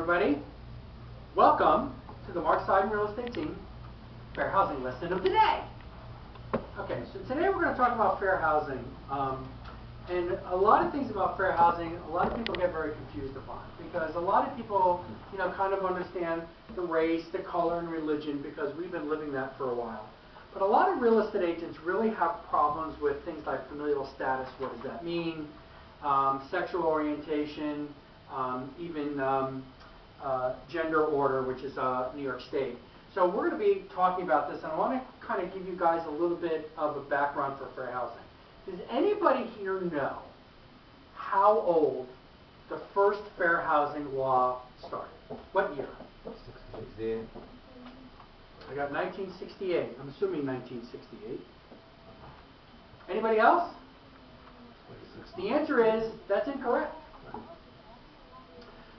everybody. Welcome to the Mark Side Real Estate Team Fair Housing Lesson of the day. Okay, so today we're going to talk about fair housing. And a lot of things about fair housing, a lot of people get very confused upon, because a lot of people, kind of understand the race, the color, and religion, because we've been living that for a while. But a lot of real estate agents really have problems with things like familial status. What does that mean? Sexual orientation, even gender order, which is New York State. So we're going to be talking about this, and I want to kind of give you guys a little bit of a background for fair housing. Does anybody here know how old the first fair housing law started? What year? 68. I got 1968. I'm assuming 1968. Anybody else? The answer is that's incorrect.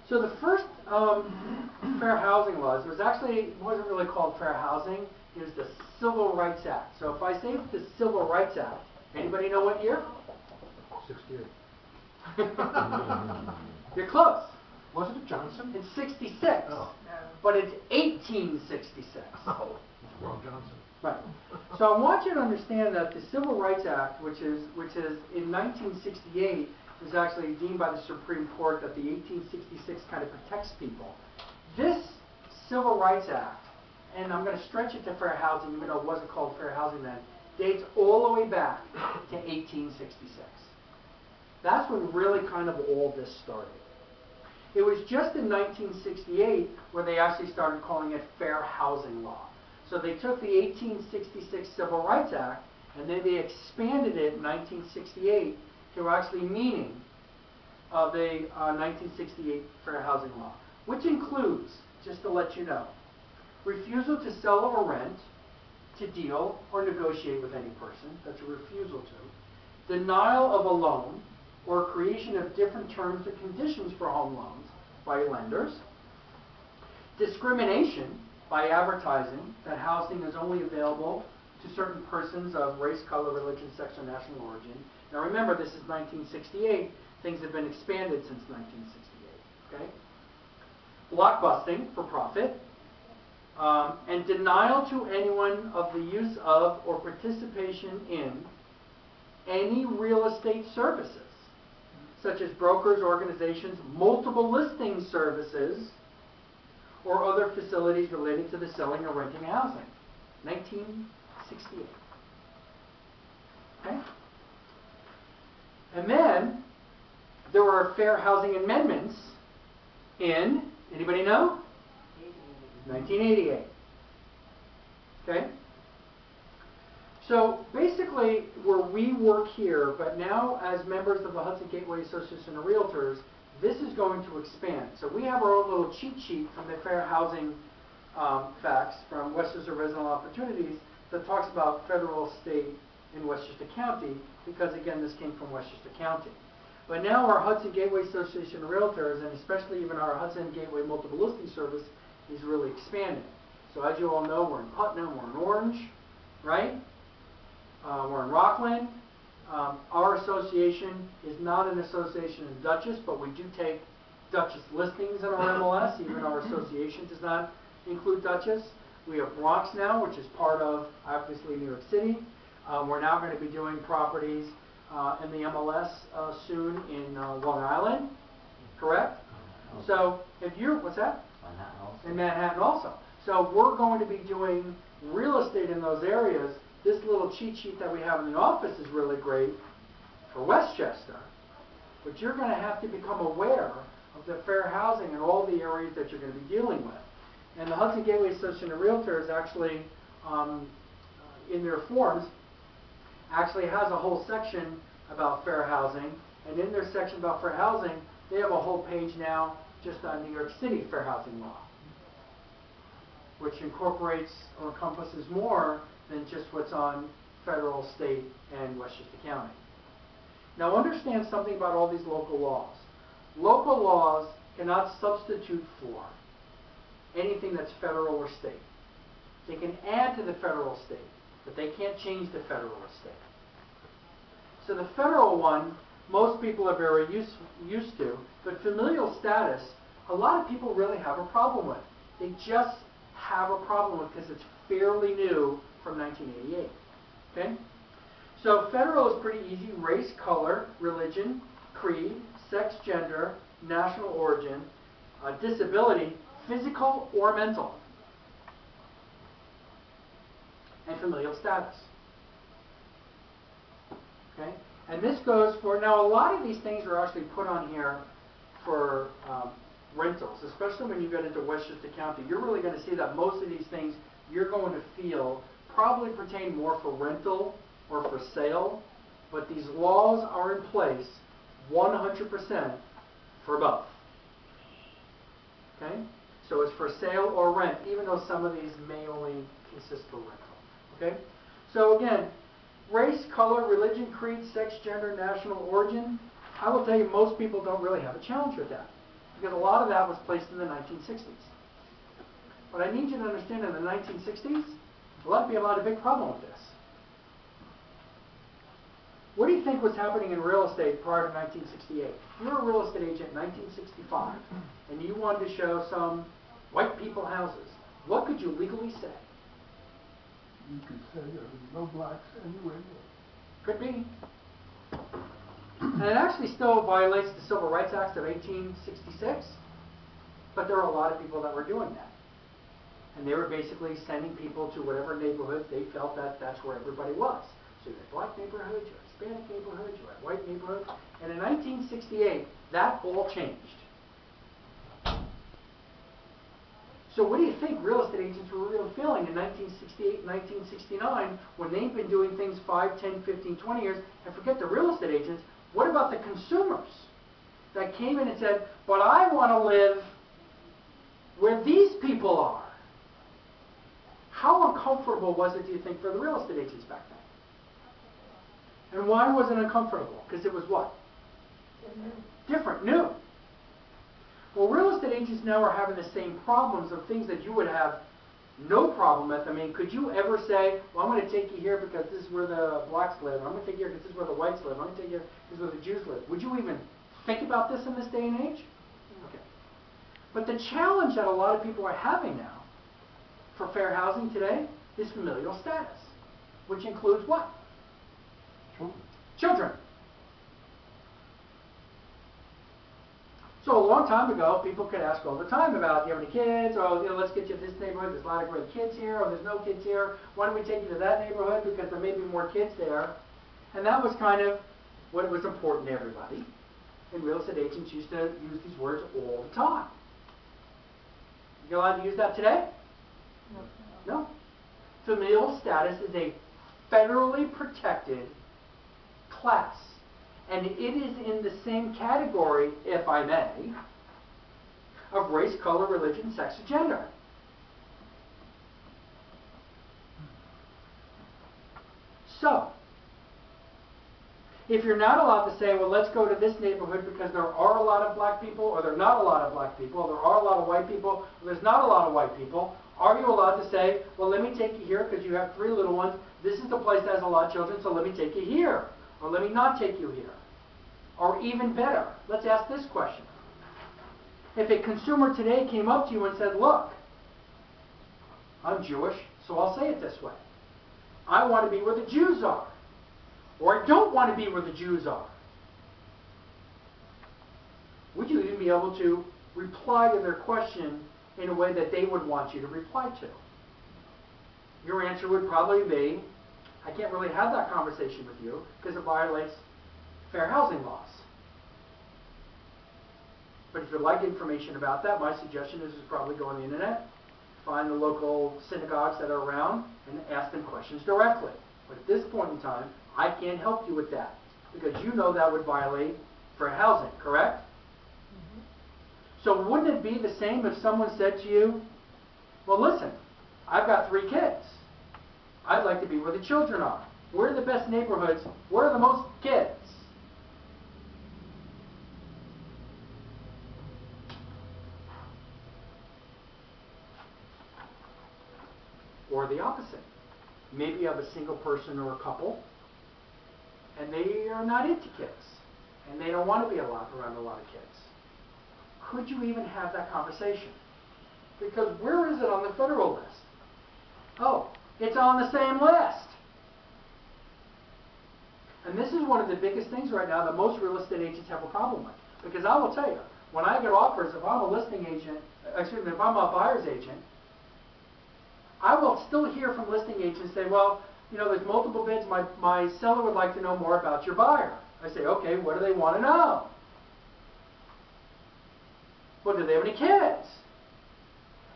So the first fair housing laws wasn't really called fair housing. It was the Civil Rights Act. So if I say the Civil Rights Act, anybody know what year? 68. You're close. Wasn't it Johnson? It's 66. Oh. But it's 1866. Oh, wrong Johnson. Right. So I want you to understand that the Civil Rights Act, which is in 1968, was actually deemed by the Supreme Court that the 1866 kind of protects people. This Civil Rights Act, and I'm going to stretch it to fair housing, even though it wasn't called fair housing then, dates all the way back to 1866. That's when really kind of all this started. It was just in 1968 where they actually started calling it fair housing law. So they took the 1866 Civil Rights Act and then they expanded it in 1968 to actually meaning of the 1968 fair housing law, which includes, just to let you know, refusal to sell or rent, to deal or negotiate with any person, that's a refusal to, denial of a loan, or creation of different terms or conditions for home loans by lenders, discrimination by advertising that housing is only available to certain persons of race, color, religion, sex, or national origin. Now remember, this is 1968. Things have been expanded since 1968. Okay? Blockbusting for profit, and denial to anyone of the use of or participation in any real estate services, such as brokers, organizations, multiple listing services, or other facilities related to the selling or renting of housing. 1968. Okay? And then there were fair housing amendments in, anybody know? 1988. Okay? So basically, where we work here, but now as members of the Hudson Gateway Association of Realtors, this is going to expand. So we have our own little cheat sheet from the Fair Housing Facts from Westchester Original Opportunities that talks about federal, state, and Westchester County, because again, this came from Westchester County. But now our Hudson Gateway Association of Realtors, and especially even our Hudson Gateway Multiple Listing Service, is really expanding. So as you all know, we're in Putnam, we're in Orange, right? We're in Rockland. Our association is not an association in Dutchess, but we do take Dutchess listings in our MLS. Even our association does not include Dutchess. We have Bronx now, which is part of, obviously, New York City. We're now going to be doing properties in the MLS soon in Long Island, correct? So if you're, what's that? Manhattan also. In Manhattan also. So we're going to be doing real estate in those areas. This little cheat sheet that we have in the office is really great for Westchester, but you're going to have to become aware of the fair housing in all the areas that you're going to be dealing with. And the Hudson Gateway Association of Realtors actually, in their forms, actually has a whole section about fair housing, and in their section about fair housing, they have a whole page now just on New York City fair housing law, which incorporates or encompasses more than just what's on federal, state, and Westchester County. Now understand something about all these local laws. Local laws cannot substitute for anything that's federal or state. They can add to the federal or state, but they can't change the federal or state. So the federal one, most people are very used to, but familial status a lot of people really have a problem with. They just have a problem with because it's fairly new from 1988. Okay? So federal is pretty easy. Race, color, religion, creed, sex, gender, national origin, disability, physical or mental, and familial status. Okay? And this goes for, now a lot of these things are actually put on here for rentals, especially when you get into Westchester County. You're really going to see that most of these things you're going to feel probably pertain more for rental or for sale, but these laws are in place 100% for both. Okay? So it's for sale or rent, even though some of these may only consist for rental. Okay? So again, race, color, religion, creed, sex, gender, national origin, I will tell you most people don't really have a challenge with that, because a lot of that was placed in the 1960s. But I need you to understand, in the 1960s, a lot of people had a big problem with this. What do you think was happening in real estate prior to 1968? If you were a real estate agent in 1965 and you wanted to show some white people houses, what could you legally say? You could say there was no blacks anywhere. Could be. And it actually still violates the Civil Rights Act of 1866, but there are a lot of people that were doing that. And they were basically sending people to whatever neighborhood they felt that that's where everybody was. So you had black neighborhoods, you had Hispanic neighborhoods, you had white neighborhoods. And in 1968, that all changed. So what do you think real estate agents were really feeling in 1968, 1969, when they've been doing things 5, 10, 15, 20 years? And forget the real estate agents, what about the consumers that came in and said, but I want to live where these people are? How uncomfortable was it, do you think, for the real estate agents back then? And why was it uncomfortable? Because it was what? Different, new. Well, real estate agents now are having the same problems of things that you would have no problem with. I mean, could you ever say, well, I'm going to take you here because this is where the blacks live. I'm going to take you here because this is where the whites live. I'm going to take you here because this is where the Jews live. Would you even think about this in this day and age? Okay. But the challenge that a lot of people are having now for fair housing today is familial status, which includes what? Children. So a long time ago, people could ask all the time about, do you have any kids? Or, let's get you to this neighborhood. There's a lot of great kids here. Or there's no kids here. Why don't we take you to that neighborhood because there may be more kids there? And that was kind of what was important to everybody. And real estate agents used to use these words all the time. You allowed to use that today? No. Familial status is a federally protected class. And it is in the same category, if I may, of race, color, religion, sex, and gender. So, if you're not allowed to say, well, let's go to this neighborhood because there are a lot of black people, or there are not a lot of black people, or there are a lot of white people, or there's not a lot of white people, are you allowed to say, well, let me take you here because you have 3 little ones. This is the place that has a lot of children, so let me take you here. Or let me not take you here. Or even better, let's ask this question. If a consumer today came up to you and said, look, I'm Jewish, so I'll say it this way. I want to be where the Jews are. Or I don't want to be where the Jews are. Would you even be able to reply to their question in a way that they would want you to reply to? Your answer would probably be, I can't really have that conversation with you because it violates fair housing laws. But if you'd like information about that, my suggestion is probably go on the internet, find the local synagogues that are around, and ask them questions directly. But at this point in time, I can't help you with that because you know that would violate fair housing, correct? Mm-hmm. So wouldn't it be the same if someone said to you, well, listen, I've got 3 kids. I'd like to be where the children are. Where are the best neighborhoods? Where are the most kids? Or the opposite. Maybe you have a single person or a couple, and they are not into kids, and they don't want to be around a lot of kids. could you even have that conversation? Because where is it on the federal list? Oh, it's on the same list. And this is one of the biggest things right now that most real estate agents have a problem with. Because I will tell you, when I get offers, if I'm a listing agent, excuse me, if I'm a buyer's agent, I will still hear from listing agents say, well, you know, there's multiple bids. My seller would like to know more about your buyer. I say, okay, what do they want to know? Well, do they have any kids?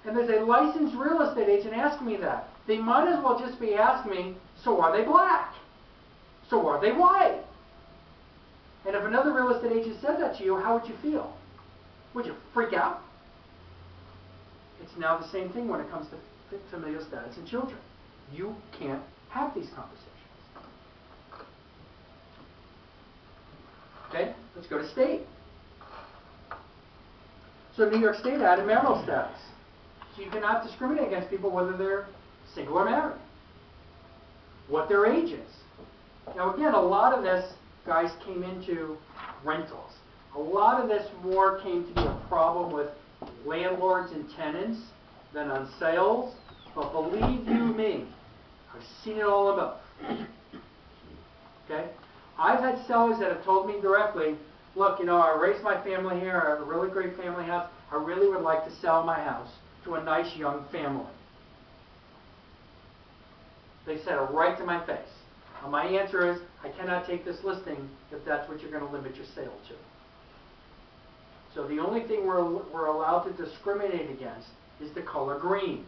And there's a licensed real estate agent asking me that. They might as well just be asking me, so are they black? So are they white? And if another real estate agent said that to you, how would you feel? Would you freak out? It's now the same thing when it comes to familial status and children. You can't have these conversations. Okay, let's go to state. So New York State added marital status. So you cannot discriminate against people whether they're single or married. What their age is. Now again, a lot of this, guys, came into rentals. A lot of this more came to be a problem with landlords and tenants than on sales. But believe you me, I've seen it all in both. Okay? I've had sellers that have told me directly, look, you know, I raised my family here, I have a really great family house, I really would like to sell my house to a nice young family. They said it right to my face. And my answer is, I cannot take this listing if that's what you're going to limit your sale to. So the only thing we're allowed to discriminate against is the color green.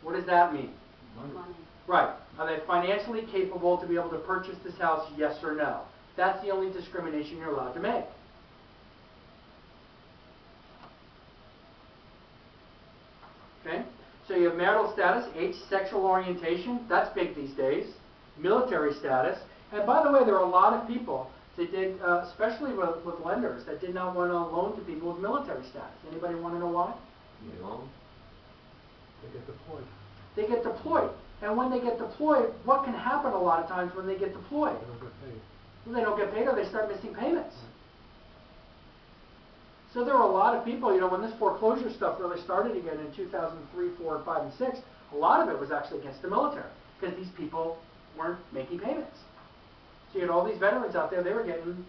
What does that mean? Money. Right. Are they financially capable to be able to purchase this house, yes or no? That's the only discrimination you're allowed to make. Okay? So you have marital status, age, sexual orientation. That's big these days. Military status. And by the way, there are a lot of people that did, especially with lenders, that did not want to loan to people with military status. Anybody want to know why? No. They get deployed. They get deployed. And when they get deployed, what can happen a lot of times when they get deployed? They don't get paid. Well, they don't get paid or they start missing payments. So there were a lot of people, you know, when this foreclosure stuff really started again in 2003, 4, 5, and 6, a lot of it was actually against the military because these people weren't making payments. So you had all these veterans out there, they were getting,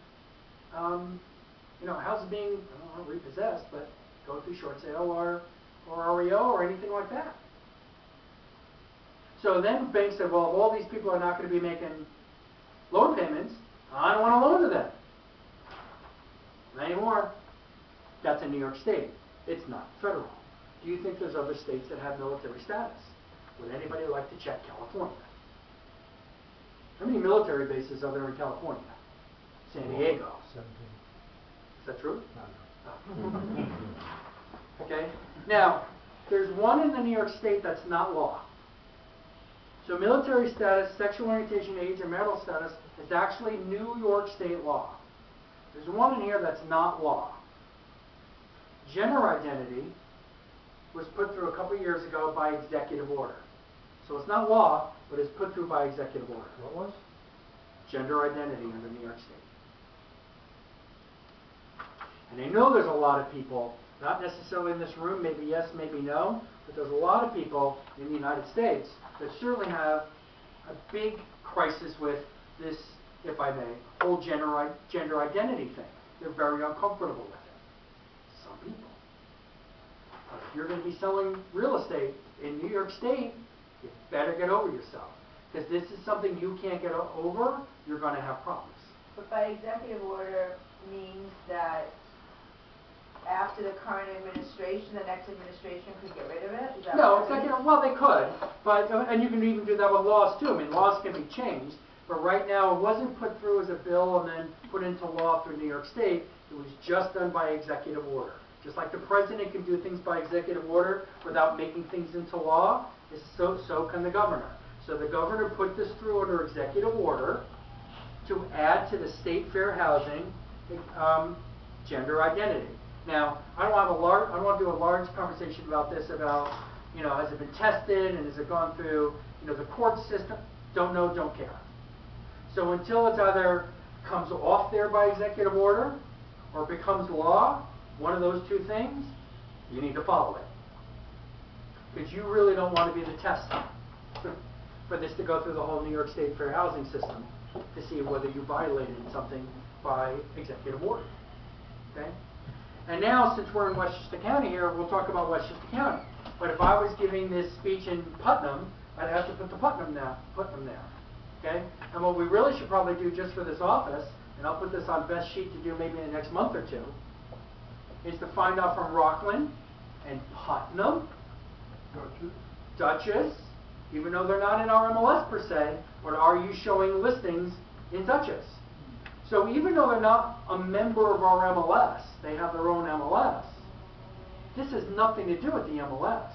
you know, houses being, I don't know, repossessed, but go through short sale or REO or anything like that. So then banks said, well, if all these people are not going to be making loan payments, I don't want to loan to them. Not anymore. That's in New York State. It's not federal. Do you think there's other states that have military status? Would anybody like to check California? How many military bases are there in California? San Diego. 17. Is that true? No. Okay. Now, there's one in the New York State that's not law. So military status, sexual orientation, age, and marital status is actually New York State law. There's one in here that's not law. Gender identity was put through a couple of years ago by executive order. So it's not law, but it's put through by executive order. What was? Gender identity under New York State. And I know there's a lot of people, not necessarily in this room, maybe yes, maybe no, but there's a lot of people in the United States that certainly have a big crisis with this, if I may, whole gender identity thing. They're very uncomfortable with it. Some people. But if you're going to be selling real estate in New York State, you better get over yourself. Because this is something you can't get over, you're going to have problems. But by executive order means that after the current administration, the next administration could get rid of it? Is that No, what it means? well, they could, but and you can even do that with laws too. I mean, laws can be changed, but right now it wasn't put through as a bill and then put into law through New York State. It was just done by executive order. Just like the president can do things by executive order without making things into law, so can the governor. So the governor put this through under executive order to add to the state fair housing gender identity. Now, I don't want to do a large conversation about this, about, you know, has it been tested and has it gone through, you know, the court system? Don't know, don't care. So until it's either comes off there by executive order or becomes law, one of those two things, you need to follow it. Because you really don't want to be the test for this to go through the whole New York State fair housing system to see whether you violated something by executive order. Okay? And now, since we're in Westchester County here, we'll talk about Westchester County. But if I was giving this speech in Putnam, I'd have to put the Putnam there. Okay? And what we really should probably do just for this office, and I'll put this on best sheet to do maybe in the next month or two, is to find out from Rockland and Putnam, Dutchess, even though they're not in our MLS per se, but are you showing listings in Dutchess? So even though they're not a member of our MLS, they have their own MLS, this has nothing to do with the MLS.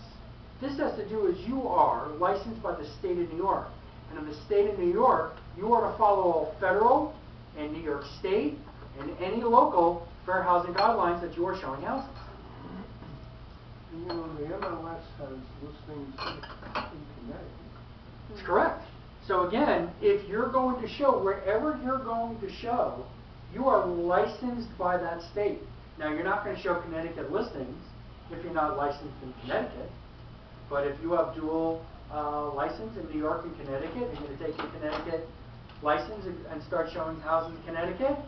This has to do with you are licensed by the state of New York. And in the state of New York, you are to follow all federal and New York State and any local fair housing guidelines that you are showing houses. You know, the MLS has listings in Connecticut. That's correct. So again, if you're going to show, wherever you're going to show, you are licensed by that state. Now, you're not going to show Connecticut listings if you're not licensed in Connecticut. But if you have dual license in New York and Connecticut, you're going to take your Connecticut license and start showing houses in Connecticut,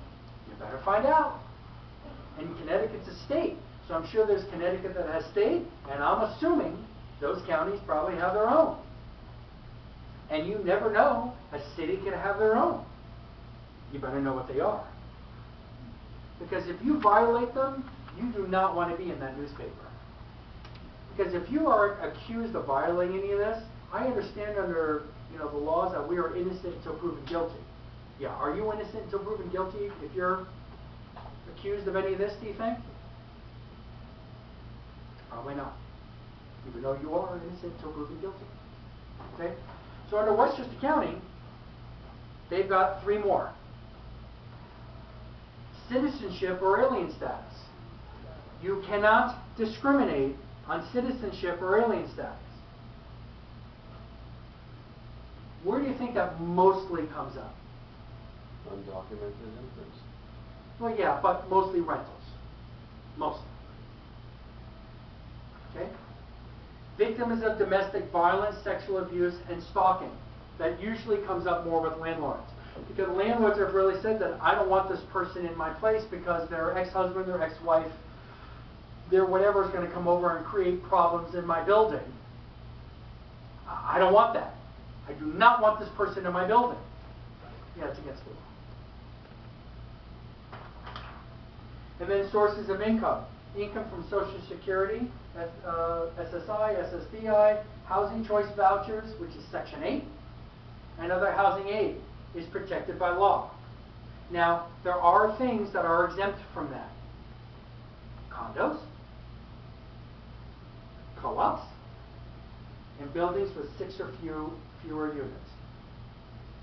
you better find out. And Connecticut's a state. So I'm sure there's Connecticut that has state, and I'm assuming those counties probably have their own. And you never know, a city can have their own. You better know what they are. Because if you violate them, you do not want to be in that newspaper. Because if you are accused of violating any of this, I understand under the laws that we are innocent until proven guilty. Yeah, are you innocent until proven guilty if you're accused of any of this, do you think? Probably not. Even though you are innocent until proven guilty. Okay? So under Westchester County, they've got 3 more. Citizenship or alien status. You cannot discriminate on citizenship or alien status. Where do you think that mostly comes up? Undocumented immigrants. Well, yeah, but mostly rentals. Mostly. Okay? Victims of domestic violence, sexual abuse, and stalking. That usually comes up more with landlords. Because landlords have really said that I don't want this person in my place because their ex-husband, their ex-wife, their whatever is going to come over and create problems in my building. I don't want that. I do not want this person in my building. Yeah, it's against the law. And then sources of income. Income from Social Security, SSI, SSDI, housing choice vouchers, which is Section 8, and other housing aid is protected by law. Now, there are things that are exempt from that. Condos, co-ops, and buildings with 6 or fewer units.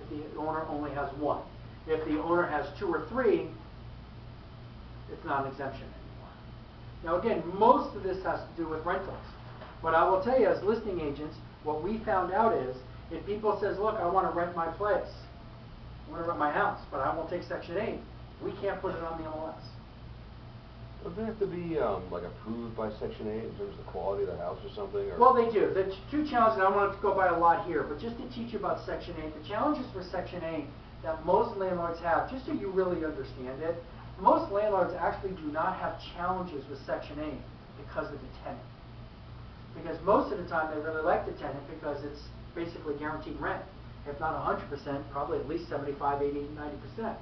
If the owner only has 1. If the owner has 2 or 3, it's not an exemption anymore. Now again, most of this has to do with rentals. But I will tell you, as listing agents, what we found out is, if people says, look, I want to rent my place, I want to rent my house, but I won't take Section 8, we can't put it on the MLS. Doesn't it have to be like approved by Section 8 in terms of the quality of the house or something? Or? Well, they do. The 2 challenges, I don't want to go by a lot here, but just to teach you about Section 8, the challenges for Section 8 that most landlords have, just so you really understand it, most landlords actually do not have challenges with Section 8 because of the tenant. Because most of the time they really like the tenant because it's basically guaranteed rent. If not 100%, probably at least 75, 80, 90%.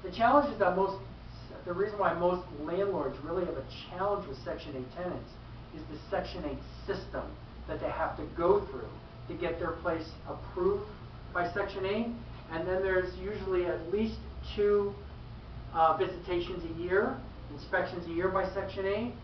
The challenge is that the reason why most landlords really have a challenge with Section 8 tenants is the Section 8 system that they have to go through to get their place approved by Section 8. And then there's usually at least 2 visitations a year, inspections a year by Section 8.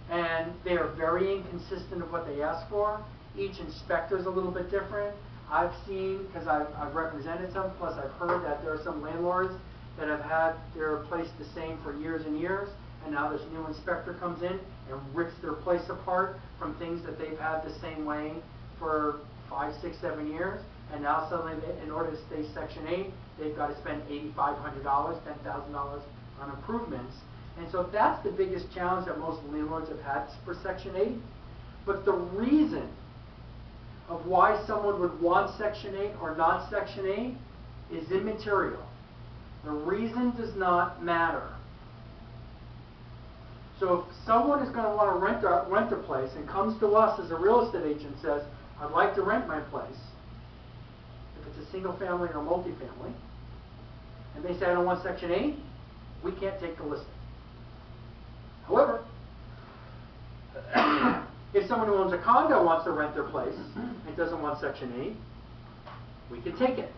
And they are very inconsistent of what they ask for. Each inspector is a little bit different. I've seen, because I've represented some, plus I've heard that there are some landlords that have had their place the same for years and years, and now this new inspector comes in and rips their place apart from things that they've had the same way for 5, 6, 7 years, and now suddenly, in order to stay Section 8, they've got to spend $8,500, $10,000 on improvements, And so that's the biggest challenge that most landlords have had for Section 8. But the reason of why someone would want Section 8 or not Section 8 is immaterial. The reason does not matter. So if someone is going to want to rent a place and comes to us as a real estate agent and says, I'd like to rent my place, if it's a single family or multifamily, and they say, I don't want Section 8, we can't take the listing. However, if someone who owns a condo wants to rent their place and doesn't want Section 8, we can take it.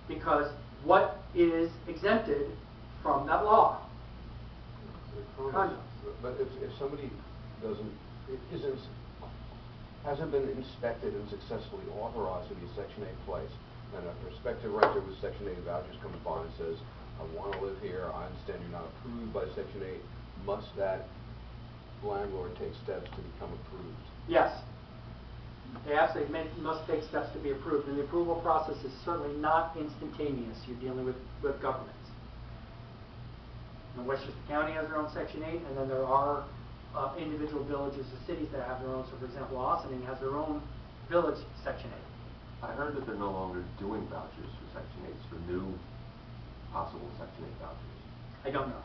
Because what is exempted from that law? Condo. But if somebody hasn't been inspected and successfully authorized to be a Section 8 place, and a prospective renter with Section 8 vouchers comes by and says, I want to live here, I understand you're not approved by Section 8, must that landlord take steps to become approved? Yes. They absolutely must take steps to be approved, and the approval process is certainly not instantaneous. You're dealing with governments. And Westchester County has their own Section 8, and then there are individual villages or cities that have their own. So, for example, Ossining has their own village Section 8. I heard that they're no longer doing vouchers for Section 8s for new possible Section 8 vouchers. I don't know.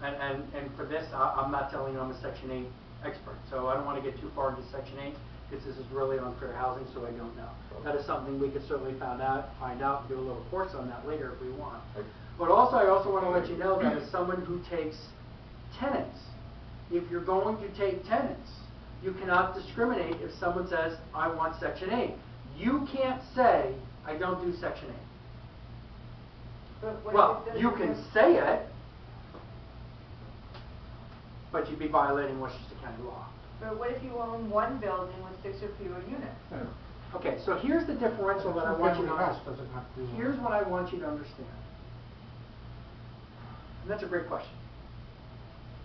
And for this, I'm not telling you I'm a Section 8 expert, so I don't want to get too far into Section 8 because this is really on fair housing, so I don't know. That is something we could certainly find out, and do a little course on that later if we want. But also, I also want to let you know that as someone who takes tenants, if you're going to take tenants, you cannot discriminate if someone says, I want Section 8. You can't say, I don't do Section 8. But what Well, if it you doesn't can have- say it, but you'd be violating Westchester County law. But what if you own one building with 6 or fewer units? Yeah. Okay, so here's the differential that I want you to Two-family house doesn't have to. Here's what I want you to understand. And that's a great question.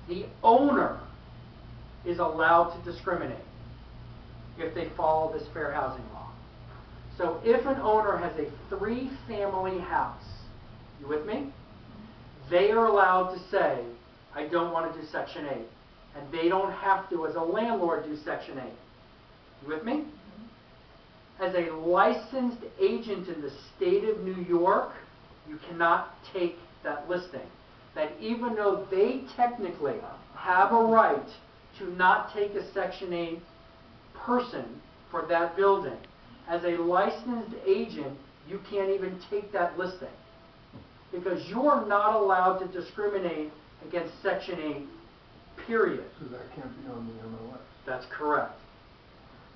The owner is allowed to discriminate if they follow this fair housing law. So if an owner has a 3-family house, you with me? They are allowed to say, I don't want to do Section 8. And they don't have to, as a landlord, do Section 8. You with me? As a licensed agent in the state of New York, you cannot take that listing. That even though they technically have a right to not take a Section 8 person for that building, as a licensed agent, you can't even take that listing. Because you're not allowed to discriminate against Section 8, period. So that can't be on the MLS. That's correct.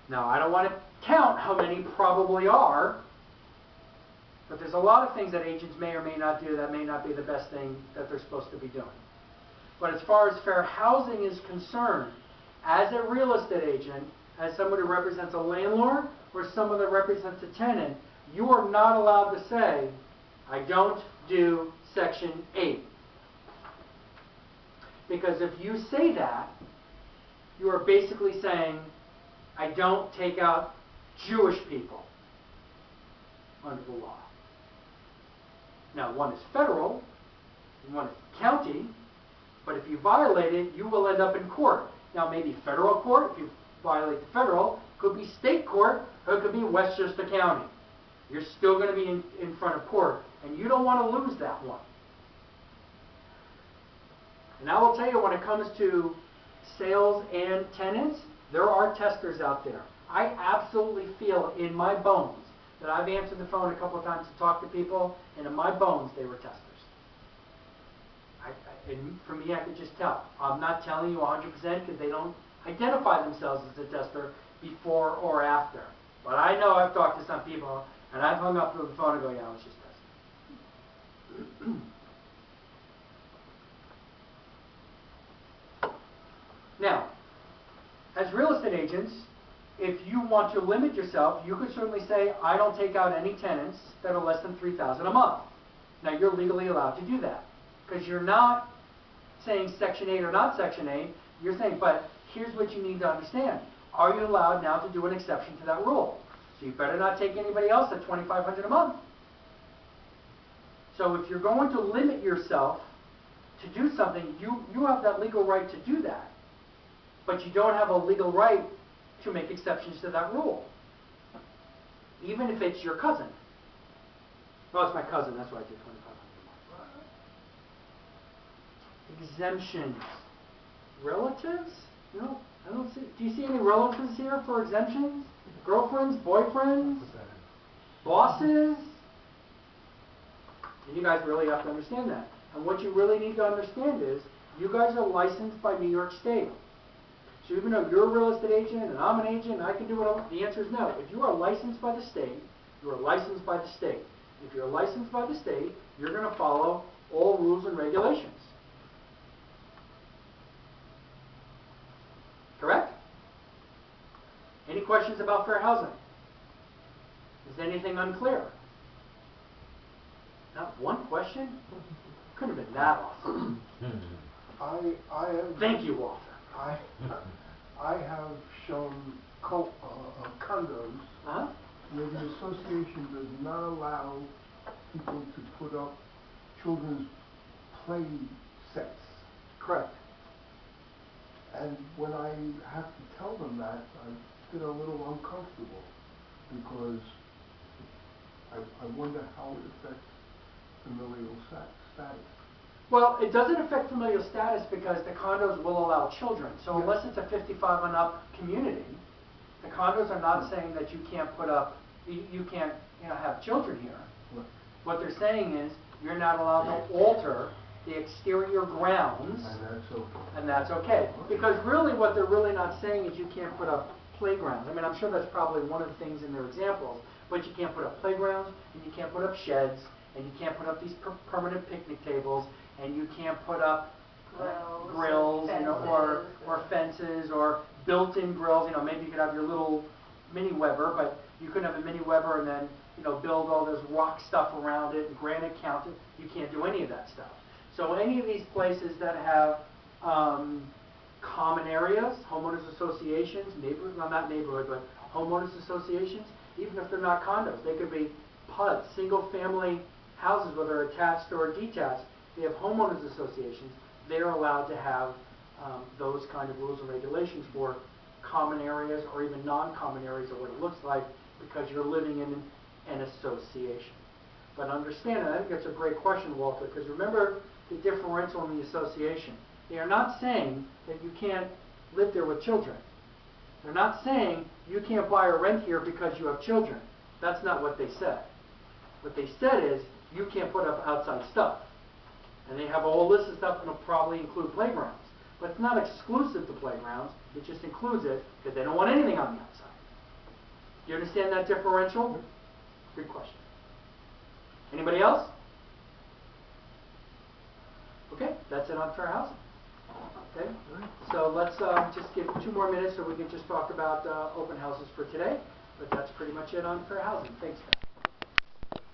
Now, I don't want to count how many probably are, but there's a lot of things that agents may or may not do that may not be the best thing that they're supposed to be doing. But as far as fair housing is concerned, as a real estate agent, as someone who represents a landlord or someone that represents a tenant, you are not allowed to say, I don't do Section 8. Because if you say that, you are basically saying, I don't take out Jewish people under the law. Now, one is federal, and one is county, but if you violate it, you will end up in court. Now, maybe federal court, if you violate the federal, could be state court, or it could be Westchester County. You're still going to be in front of court, and you don't want to lose that one. And I will tell you, when it comes to sales and tenants, there are testers out there. I absolutely feel in my bones that I've answered the phone a couple of times to talk to people, and in my bones, they were testers. And for me, I could just tell. I'm not telling you 100% because they don't identify themselves as a tester before or after. But I know I've talked to some people, and I've hung up the phone and go, yeah, I was just testing. Now, as real estate agents, if you want to limit yourself, you could certainly say, I don't take out any tenants that are less than $3,000 a month. Now, you're legally allowed to do that because you're not saying Section 8 or not Section 8. You're saying, but here's what you need to understand. Are you allowed now to do an exception to that rule? So you better not take anybody else at $2,500 a month. So if you're going to limit yourself to do something, you have that legal right to do that. But you don't have a legal right to make exceptions to that rule. Even if it's your cousin. Well, it's my cousin, that's why I did 2,500 Exemptions. Relatives? No, I don't see. Do you see any relatives here for exemptions? Girlfriends, boyfriends, Put that in. bosses? And you guys really have to understand that. And what you really need to understand is, you guys are licensed by New York State. So even though you're a real estate agent and I'm an agent and I can do what I want, the answer is no. If you are licensed by the state, you are licensed by the state. If you're licensed by the state, you're going to follow all rules and regulations. Correct? Any questions about fair housing? Is anything unclear? Not one question? Couldn't have been that awesome. I have. Thank you, Walter. I have shown condos Huh? where the association does not allow people to put up children's play sets. Correct. And when I have to tell them that, I get a little uncomfortable because I wonder how it affects familial status. Well, it doesn't affect familial status because the condos will allow children. So unless it's a 55 and up community, the condos are not saying that you can't put up, you can't, have children here. Right. What they're saying is you're not allowed to alter the exterior grounds, And that's okay. and that's okay. Because really what they're really not saying is you can't put up playgrounds. I mean, I'm sure that's probably one of the things in their examples, but you can't put up playgrounds, and you can't put up sheds, and you can't put up these permanent picnic tables, and you can't put up grills, or fences, or built-in grills. Maybe you could have your little mini Weber, but you couldn't have a mini Weber and then, build all this rock stuff around it and granite counter. You can't do any of that stuff. So any of these places that have common areas, homeowners associations, not neighborhood, but homeowners associations, even if they're not condos, they could be PUDs, single-family houses, whether attached or detached. They have homeowners associations. They're allowed to have those kind of rules and regulations for common areas or even non-common areas of what it looks like because you're living in an association. But understand, and I think that's a great question, Walter, because remember the differential in the association. They are not saying that you can't live there with children. They're not saying you can't buy or rent here because you have children. That's not what they said. What they said is you can't put up outside stuff. And they have a whole list of stuff and it'll probably include playgrounds. But it's not exclusive to playgrounds. It just includes it because they don't want anything on the outside. Do you understand that differential? Good question. Anybody else? Okay, that's it on fair housing. Okay, so let's just give 2 more minutes so we can just talk about open houses for today. But that's pretty much it on fair housing. Thanks, guys.